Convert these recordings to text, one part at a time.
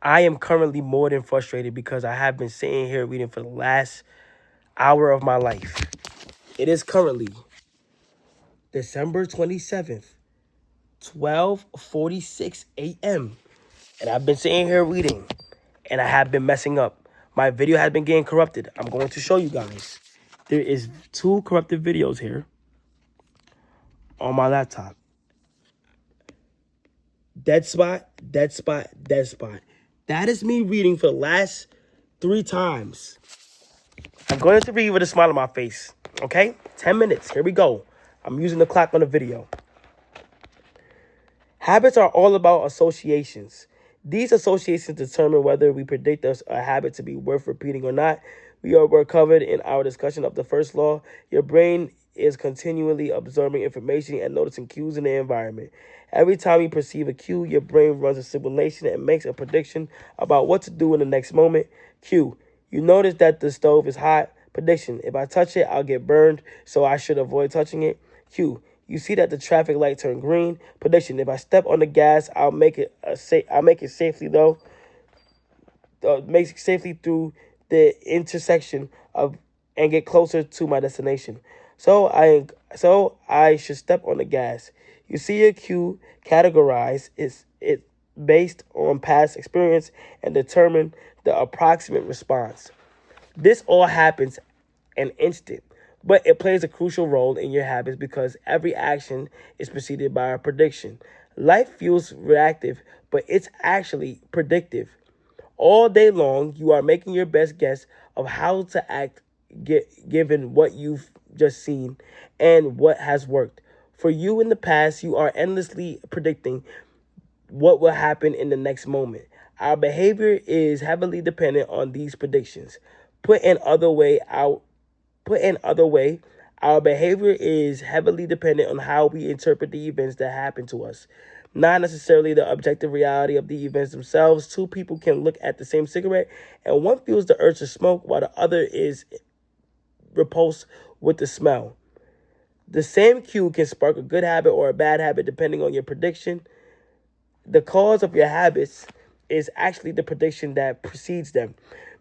I am currently more than frustrated because I have been sitting here reading for the last hour of my life. It is currently December 27th, 12:46 a.m. And I've been sitting here reading and I have been messing up. My video has been getting corrupted. I'm going to show you guys. There is 2 corrupted videos here on my laptop. Dead spot, dead spot, dead spot. That is me reading for the last 3 times. I'm going to read with a smile on my face. Okay? 10 minutes. Here we go. I'm using the clock on the video. Habits are all about associations. These associations determine whether we predict a habit to be worth repeating or not. We're covered in our discussion of the first law. Your brain is continually absorbing information and noticing cues in the environment. Every time you perceive a cue, your brain runs a simulation and makes a prediction about what to do in the next moment. Cue: you notice that the stove is hot. Prediction: if I touch it, I'll get burned, so I should avoid touching it. Cue: you see that the traffic light turned green. Prediction: if I step on the gas, I'll make it safely though. Make it safely through the intersection of and get closer to my destination. So I should step on the gas. You see your cue categorized is it based on past experience and determine the approximate response. This all happens an instant, but it plays a crucial role in your habits because every action is preceded by a prediction. Life feels reactive, but it's actually predictive. All day long, you are making your best guess of how to act given what you've just seen and what has worked. For you in the past, you are endlessly predicting what will happen in the next moment. Our behavior is heavily dependent on these predictions. Put in other way, our behavior is heavily dependent on how we interpret the events that happen to us, not necessarily the objective reality of the events themselves. 2 people can look at the same cigarette, and one feels the urge to smoke while the other is repulsed with the smell. The same cue can spark a good habit or a bad habit depending on your prediction. The cause of your habits is actually the prediction that precedes them.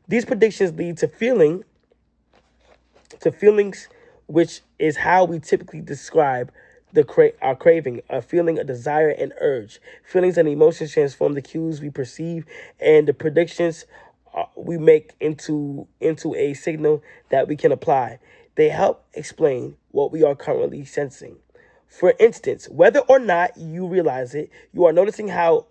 These predictions lead to feelings, which is how we typically describe our craving, a feeling, a desire, and urge. Feelings and emotions transform the cues we perceive, and the predictions we make into a signal that we can apply. They help explain what we are currently sensing. For instance, whether or not you realize it, you are noticing how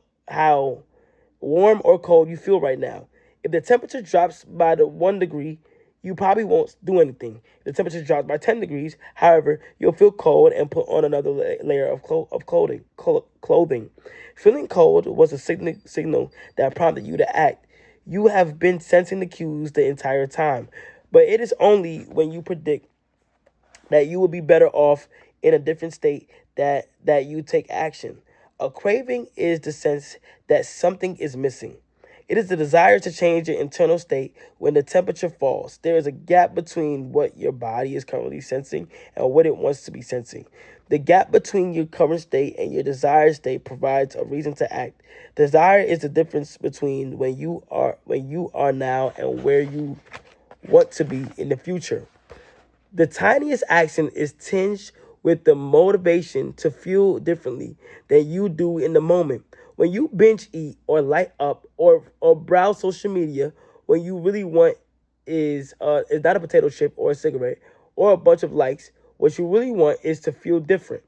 warm or cold you feel right now. If the temperature drops by the 1 degree, you probably won't do anything. If the temperature drops by 10 degrees, however, you'll feel cold and put on another layer of clothing. Feeling cold was a signal that prompted you to act. You have been sensing the cues the entire time, but it is only when you predict that you will be better off in a different state that you take action. A craving is the sense that something is missing. It is the desire to change your internal state when the temperature falls. There is a gap between what your body is currently sensing and what it wants to be sensing. The gap between your current state and your desired state provides a reason to act. Desire is the difference between when you are now and where you want to be in the future. The tiniest action is tinged with the motivation to feel differently than you do in the moment. When you binge eat or light up or browse social media, when you really want is not a potato chip or a cigarette or a bunch of likes. What you really want is to feel different.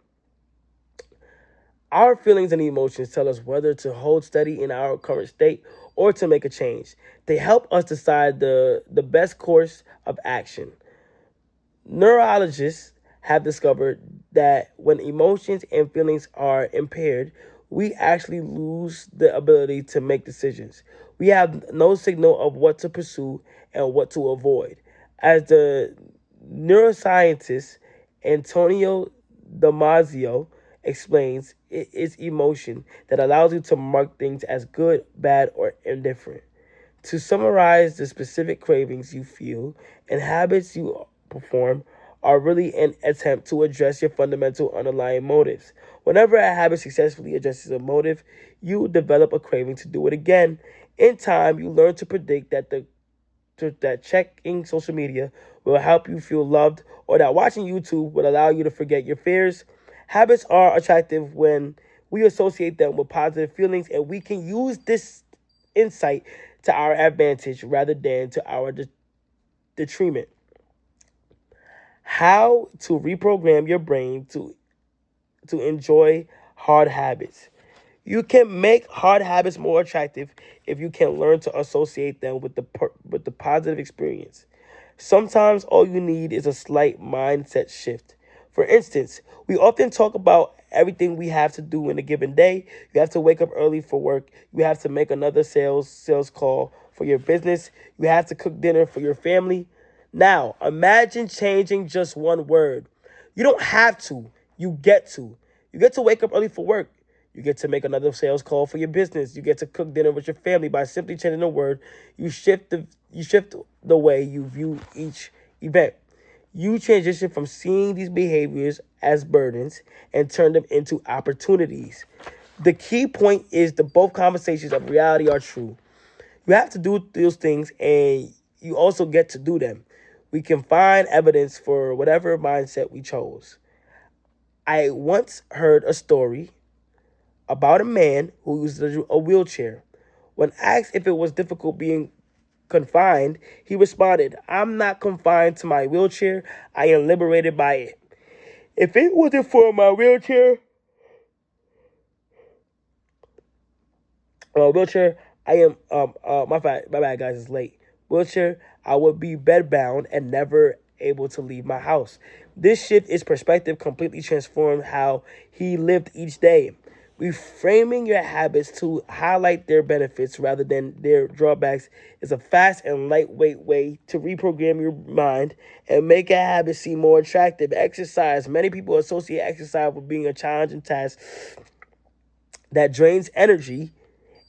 Our feelings and emotions tell us whether to hold steady in our current state or to make a change. They help us decide the best course of action. Neurologists have discovered that when emotions and feelings are impaired, we actually lose the ability to make decisions. We have no signal of what to pursue and what to avoid. As the neuroscientist Antonio Damasio explains, it is emotion that allows you to mark things as good, bad, or indifferent. To summarize, the specific cravings you feel and habits you perform are really an attempt to address your fundamental underlying motives. Whenever a habit successfully addresses a motive, you develop a craving to do it again In time, you learn to predict that checking social media will help you feel loved, or that watching YouTube will allow you to forget your fears. Habits are attractive when we associate them with positive feelings, and we can use this insight to our advantage rather than to our detriment. How to reprogram your brain to enjoy hard habits. You can make hard habits more attractive if you can learn to associate them with the positive experience. Sometimes all you need is a slight mindset shift. For instance, we often talk about everything we have to do in a given day. You have to wake up early for work. You have to make another sales call for your business. You have to cook dinner for your family. Now, imagine changing just one word. You don't have to. You get to. You get to wake up early for work. You get to make another sales call for your business. You get to cook dinner with your family by simply changing the word. You shift the way you view each event. You transition from seeing these behaviors as burdens and turn them into opportunities. The key point is that both conversations of reality are true. You have to do those things and you also get to do them. We can find evidence for whatever mindset we chose. I once heard a story about a man who used a wheelchair. When asked if it was difficult being confined, he responded, "I'm not confined to my wheelchair. I am liberated by it. If it wasn't for my wheelchair, I am my bad guys, it's late. Wheelchair, I would be bedbound and never able to leave my house." This shift is perspective completely transformed how he lived each day. Reframing your habits to highlight their benefits rather than their drawbacks is a fast and lightweight way to reprogram your mind and make a habit seem more attractive. Exercise. Many people associate exercise with being a challenging task that drains energy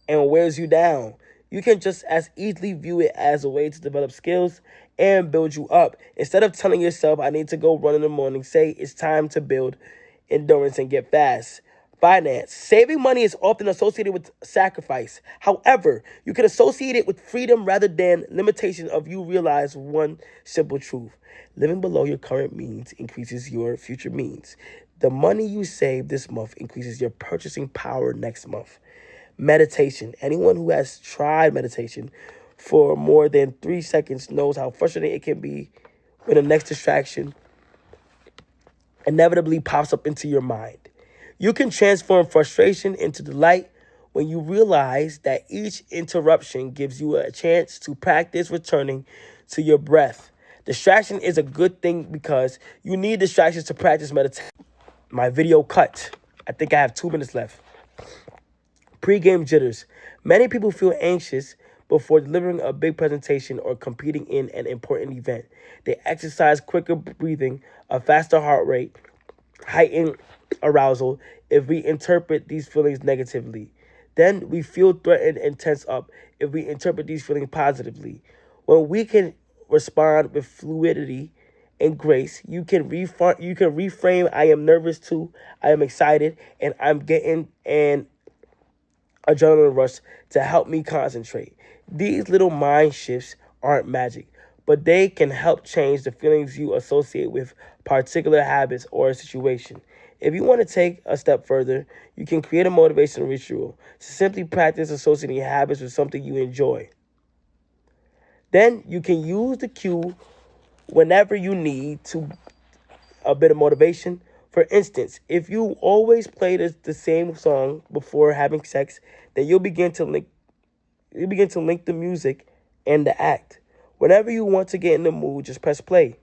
and wears you down. You can just as easily view it as a way to develop skills and build you up. Instead of telling yourself, "I need to go run in the morning," say, "It's time to build endurance and get fast." Finance. Saving money is often associated with sacrifice. However, you can associate it with freedom rather than limitation of you realize one simple truth. Living below your current means increases your future means. The money you save this month increases your purchasing power next month. Meditation. Anyone who has tried meditation for more than 3 seconds knows how frustrating it can be when the next distraction inevitably pops up into your mind. You can transform frustration into delight when you realize that each interruption gives you a chance to practice returning to your breath. Distraction is a good thing because you need distractions to practice meditation. My video cut. I think I have 2 minutes left. Pre-game jitters. Many people feel anxious before delivering a big presentation or competing in an important event. They exercise quicker breathing, a faster heart rate, heightened arousal if we interpret these feelings negatively. Then we feel threatened and tense up if we interpret these feelings positively. When we can respond with fluidity and grace, you can reframe, "I am nervous too, I am excited, and I'm getting an adrenaline rush to help me concentrate." These little mind shifts aren't magic, but they can help change the feelings you associate with particular habits or a situation. If you want to take a step further, you can create a motivational ritual to simply practice associating habits with something you enjoy. Then you can use the cue whenever you need to a bit of motivation. For instance, if you always play the same song before having sex, then you'll begin to link the music and the act. Whenever you want to get in the mood, just press play.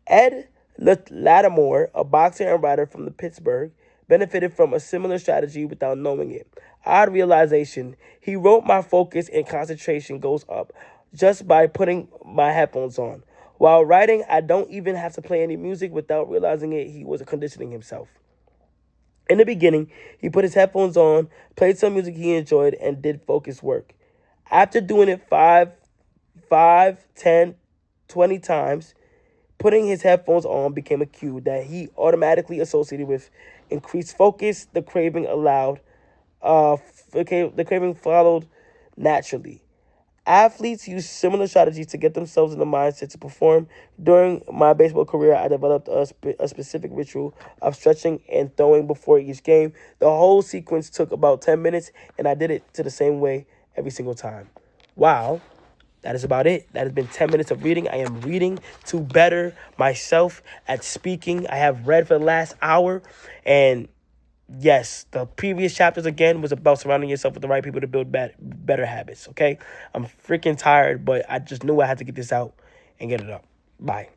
Ed Lattimore, a boxer and writer from the Pittsburgh, benefited from a similar strategy without knowing it. Odd realization, he wrote, "My focus and concentration goes up just by putting my headphones on. While writing, I don't even have to play any music." Without realizing it, he was conditioning himself. In the beginning, he put his headphones on, played some music he enjoyed, and did focus work. After doing it 10, 20 times, putting his headphones on became a cue that he automatically associated with increased focus. The craving followed naturally. Athletes use similar strategies to get themselves in the mindset to perform. During my baseball career, I developed a specific ritual of stretching and throwing before each game. The whole sequence took about 10 minutes, and I did it to the same way every single time. Wow. That is about it. That has been 10 minutes of reading. I am reading to better myself at speaking. I have read for the last hour, and yes, the previous chapters again was about surrounding yourself with the right people to build better habits, okay? I'm freaking tired, but I just knew I had to get this out and get it up. Bye.